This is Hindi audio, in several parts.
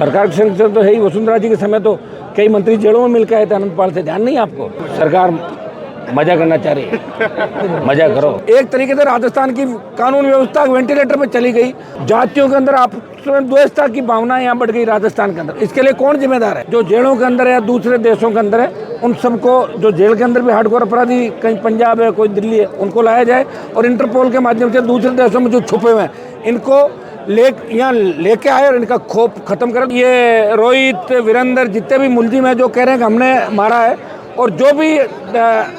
सरकार के संग तो है ही। वसुंधरा जी के समय तो कई मंत्री जेलों में मिलकर आए थे आनंद पाल से, ध्यान नहीं आपको? सरकार मजा करना चाह रही है, मजा करो। एक तरीके से राजस्थान की कानून व्यवस्था वेंटिलेटर पे चली गई। जातियों के अंदर आपस में द्वेषता की भावना यहाँ बढ़ गई राजस्थान के अंदर। इसके लिए कौन जिम्मेदार है? जो जेलों के अंदर है या दूसरे देशों के अंदर है, उन सबको, जो जेल के अंदर भी हार्डकोर अपराधी कहीं पंजाब है, कोई दिल्ली है, उनको लाया जाए और इंटरपोल के माध्यम से दूसरे देशों में जो छुपे हुए हैं इनको यहाँ लेके आए और इनका खौफ खत्म करें। ये रोहित, वीरेंद्र, जितने भी मुलजिम है जो कह रहे हैं कि हमने मारा है, और जो भी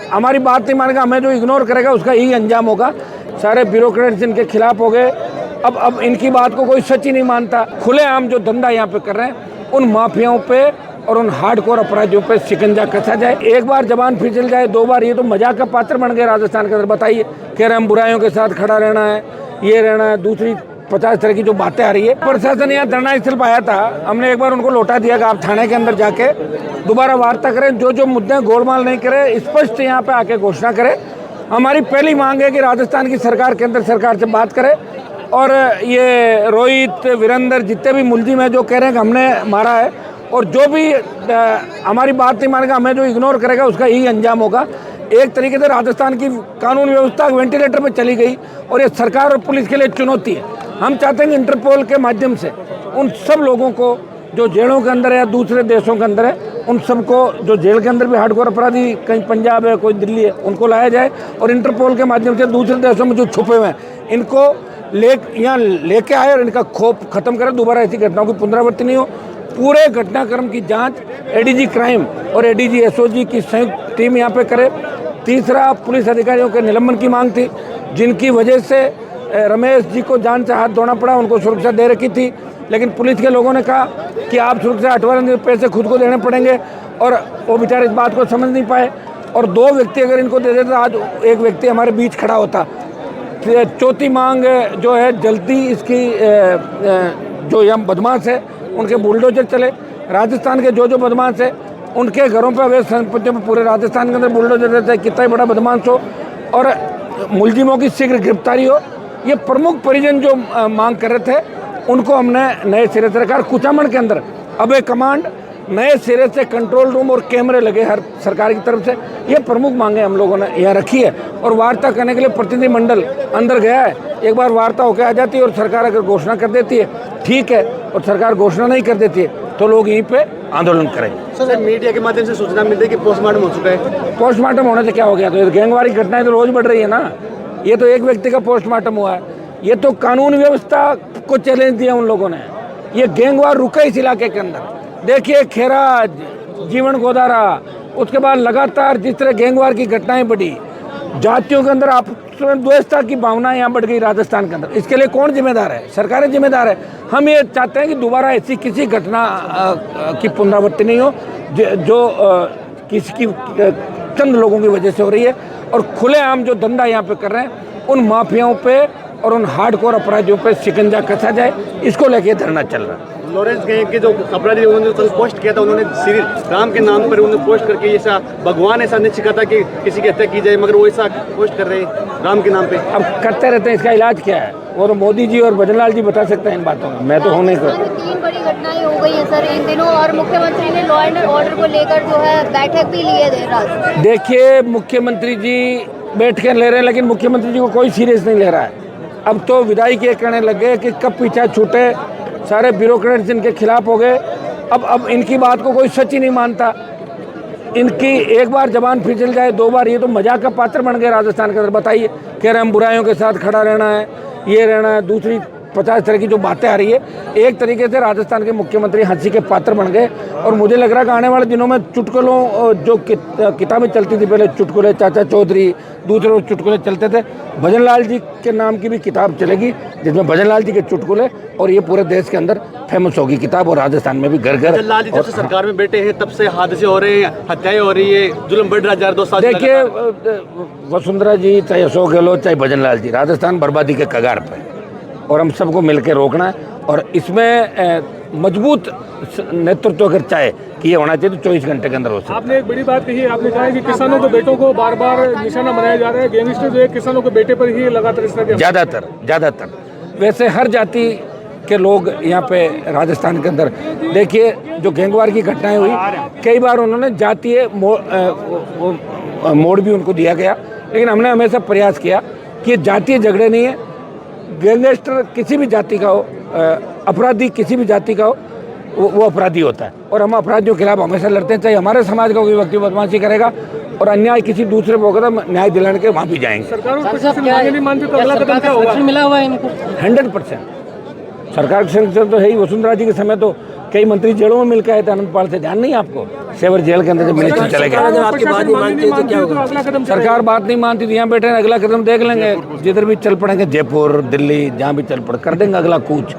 हमारी बात नहीं मानेगा, हमें जो इग्नोर करेगा उसका यही अंजाम होगा। सारे ब्यूरोक्रेट्स इनके खिलाफ हो गए। अब इनकी बात को कोई सच ही नहीं मानता। खुलेआम जो धंधा यहाँ पे कर रहे हैं उन माफियाओं पे और उन हार्डकोर अपराधियों पे शिकंजा कसा जाए। एक बार जबान फिसल जाए, दो बार ये तो मजाक का पात्र बन गए राजस्थान के अंदर। बताइए, कह रहे हम बुराइयों के साथ खड़ा रहना है, ये रहना है, दूसरी 50 तरह की जो बातें आ रही है। प्रशासन यहाँ धरना स्थल पर आया था, हमने एक बार उनको लौटा दिया कि आप थाने के अंदर जाके दोबारा वार्ता करें, जो मुद्दे गोलमाल नहीं करे, स्पष्ट यहाँ पे आके घोषणा करें। हमारी पहली मांग है कि राजस्थान की सरकार केंद्र सरकार से बात करे और ये रोहित, वीरेंद्र, जितने भी मुलजिम है जो कह रहे हैं कि हमने मारा है, और जो भी हमारी बात नहीं मानेगा, हमें जो इग्नोर करेगा उसका यही अंजाम होगा। एक तरीके से राजस्थान की कानून व्यवस्था वेंटिलेटर पे चली गई और ये सरकार और पुलिस के लिए चुनौती है। हम चाहते हैं कि इंटरपोल के माध्यम से उन सब लोगों को जो जेलों के अंदर है या दूसरे देशों के अंदर है, उन सबको, जो जेल के अंदर भी हार्डकोर अपराधी कहीं पंजाब है, कोई दिल्ली है, उनको लाया जाए और इंटरपोल के माध्यम से दूसरे देशों में जो छुपे हुए हैं इनको यहाँ लेके आए और इनका खौफ खत्म करें। दोबारा ऐसी घटनाओं की पुनरावृत्ति नहीं हो। पूरे घटनाक्रम की जांच एडीजी क्राइम और एडीजी एसओजी की संयुक्त टीम यहाँ पे करे। तीसरा, पुलिस अधिकारियों के निलंबन की मांग थी, जिनकी वजह से रमेश जी को जान से हाथ धोना पड़ा। उनको सुरक्षा दे रखी थी, लेकिन पुलिस के लोगों ने कहा कि आप सुरक्षा हटवाने, पैसे खुद को देने पड़ेंगे, और वो बेचारे इस बात को समझ नहीं पाए। और 2 व्यक्ति अगर इनको दे देते आज एक व्यक्ति हमारे बीच खड़ा होता। चौथी मांग जो है, जल्दी इसकी जो यहाँ बदमाश है उनके बुलडोजर चले। राजस्थान के जो बदमाश है उनके घरों पर, अवैध संपत्तियों पर पूरे राजस्थान के अंदर बुलडोजर रहता है, कितना ही बड़ा बदमाश हो, और मुलजिमों की शीघ्र गिरफ्तारी हो। ये प्रमुख परिजन जो मांग कर रहे थे उनको हमने नए सिरे से रखा। कुचामन के अंदर अब एक कमांड, नए सिरे से कंट्रोल रूम और कैमरे लगे हर सरकार की तरफ से। ये प्रमुख मांगे हम लोगों ने यहाँ रखी है और वार्ता करने के लिए प्रतिनिधि मंडल अंदर गया है। एक बार वार्ता होकर आ जाती है और सरकार अगर घोषणा कर देती है ठीक है, और सरकार घोषणा नहीं कर देती है तो लोग यहीं पे आंदोलन करेंगे। सर, मीडिया के माध्यम से सूचना मिलती है कि पोस्टमार्टम हो चुका है। पोस्टमार्टम होने से क्या हो गया? तो गैंगवार की घटनाएं तो रोज बढ़ रही है ना। ये तो एक व्यक्ति का पोस्टमार्टम हुआ है, ये तो कानून व्यवस्था को चैलेंज दिया उन लोगों ने। ये गैंगवार रुका इस इलाके के अंदर। देखिए, खेरा, जीवन गोदारा, उसके बाद लगातार जिस तरह गैंगवार की घटनाएं बढ़ी, जातियों के अंदर आपस में द्वेषता की भावना यहाँ बढ़ गई राजस्थान के अंदर। इसके लिए कौन जिम्मेदार है? सरकारें जिम्मेदार है। हम ये चाहते हैं कि दोबारा ऐसी किसी घटना की पुनरावृत्ति नहीं हो जो किसी की चंद लोगों की वजह से हो रही है, और खुलेआम जो धंधा यहाँ पे कर रहे हैं उन माफियाओं पे और उन हार्डकोर अपराधियों पे शिकंजा कसा जाए। इसको लेके धरना चल रहा है। लॉरेंस गैंग के जो अपराधी उन्होंने कल पोस्ट किया था, उन्होंने श्री राम के नाम पर उन्होंने पोस्ट करके ऐसा भगवान ऐसा नहीं सिखाता कि किसी की हत्या की जाए, मगर वो ऐसा पोस्ट कर रहे हैं राम के नाम पे। अब करते रहते हैं, इसका इलाज क्या है वो तो मोदी जी और भजनलाल जी बता सकते हैं इन बातों में, मैं तो हूँ नहीं। 3 बड़ी घटनाएं हो गई हैं सर इन दिनों, और मुख्यमंत्री ने लॉ एंड ऑर्डर को लेकर जो है बैठक भी ली है देर रात। देखिए, मुख्यमंत्री जी बैठकें ले रहे हैं, लेकिन मुख्यमंत्री जी को कोई सीरियस नहीं ले रहा है। अब तो विदाई के कहने लग गए कि कब पीछा छूटे, सारे ब्यूरोक्रेट्स इनके खिलाफ हो गए। अब इनकी बात को कोई सच ही नहीं मानता। इनकी एक बार जबान फिसल जाए, दो बार ये तो मजाक का पात्र बन गए राजस्थान के अंदर। बताइए, कह रहे हम बुराइयों के साथ खड़ा रहना है, ये रहना है, दूसरी 50 तरह की जो बातें आ रही है। एक तरीके से राजस्थान के मुख्यमंत्री हंसी के पात्र बन गए, और मुझे लग रहा है कि आने वाले दिनों में चुटकुलों, जो किताबें चलती थी पहले, चुटकुले चाचा चौधरी, दूसरे चुटकुले चलते थे, भजनलाल जी के नाम की भी किताब चलेगी जिसमें भजनलाल जी के चुटकुले, और ये पूरे देश के अंदर फेमस होगी किताब, और राजस्थान में भी घर घर। भजनलाल जी जब से सरकार में बैठे हैं तब से हादसे हो रहे हैं, हत्याएं हो रही है, जुल्म बढ़ रहा है 2 साल। देखिए, वसुंधरा जी, चाहे अशोक गहलोत, चाहे भजनलाल जी, राजस्थान बर्बादी के कगार पर, और हम सबको मिलकर रोकना है। और इसमें मजबूत नेतृत्व अगर चाहे कि ये होना चाहिए तो 24 घंटे के अंदर हो सकता है। आपने एक बड़ी बात कही है, आपने कहा है कि किसानों के बेटों को बार बार निशाना बनाया जा रहा है। गैंगस्टर जो है किसानों के बेटे पर ही लगातार इस तरह के ज़्यादातर वैसे हर जाति के लोग यहाँ पे राजस्थान के अंदर देखिए जो गैंगवार की घटनाएं हुई, कई बार उन्होंने जातीय मोड़ भी उनको दिया गया, लेकिन हमने हमेशा प्रयास किया कि ये जातीय झगड़े नहीं है। गैंगस्टर किसी भी जाति का हो, अपराधी किसी भी जाति का हो, वो अपराधी होता है और हम अपराधियों के खिलाफ हमेशा लड़ते हैं। चाहे हमारे समाज का कोई व्यक्ति बदमाशी करेगा और अन्याय किसी दूसरे को होगा तो न्याय दिलाने के वहाँ भी जाएंगे। सरकार प्रशासन मांगे नहीं मानती तो अगला कदम क्या होगा? मिला हुआ है इनको 100% सरकार के संग तो है ही। वसुंधरा जी के समय तो कई मंत्री जेलों में मिल के आए थे आनंदपाल से, ध्यान नहीं आपको? सेवर जेल के अंदर जब मिनिस्टर चले गए। आपकी बात नहीं मानती तो क्या होगा? अगला कदम सरकार बात नहीं मानती तो यहाँ बैठे हैं, अगला कदम देख लेंगे। जिधर भी चल पड़ेंगे, जयपुर दिल्ली जहाँ भी चल पड़े, कर देंगे अगला कूच,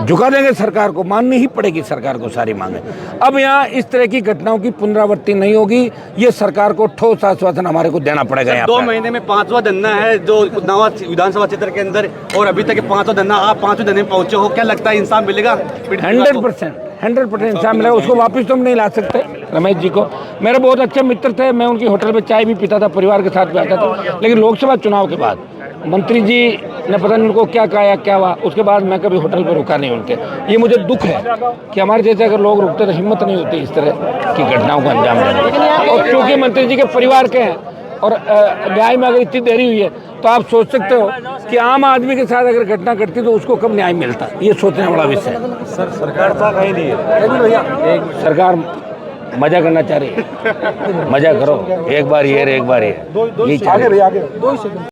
झुका देंगे सरकार को। माननी ही पड़ेगी सरकार को सारी मांगे। अब यहाँ इस तरह की घटनाओं की पुनरावृत्ति नहीं होगी, ये सरकार को ठोस आश्वासन हमारे को देना पड़ेगा। यहाँ 2 महीने में 5वां धरना है जो उन्नाव विधानसभा क्षेत्र के अंदर, और अभी तक 5वां धरना, आप 5वें धरने में पहुंचे हो, क्या लगता है इंसाफ मिलेगा? 100% इंसान मिलेगा। उसको वापस तो हम नहीं ला सकते। रमेश जी को मेरे बहुत अच्छे मित्र थे, मैं उनकी होटल पे चाय भी पीता था, परिवार के साथ बैठा था, लेकिन लोकसभा चुनाव के बाद मंत्री जी ने पता नहीं उनको क्या कहा या क्या हुआ, उसके बाद मैं कभी होटल पर रुका नहीं उनके। ये मुझे दुख है कि हमारे जैसे अगर लोग रुकते तो हिम्मत नहीं होती इस तरह की घटनाओं को अंजाम देने की। और क्योंकि मंत्री जी के परिवार के हैं और न्याय में अगर इतनी देरी हुई है तो आप सोच सकते हो कि आम आदमी के साथ अगर घटना घटती तो उसको कब न्याय मिलता। ये सोचने वाला विषय है। सरकार था कहीं नहीं है, सरकार मजा करना चाह रही है, मजा करो, एक बार ये एक बार ये, यही चाह रही है।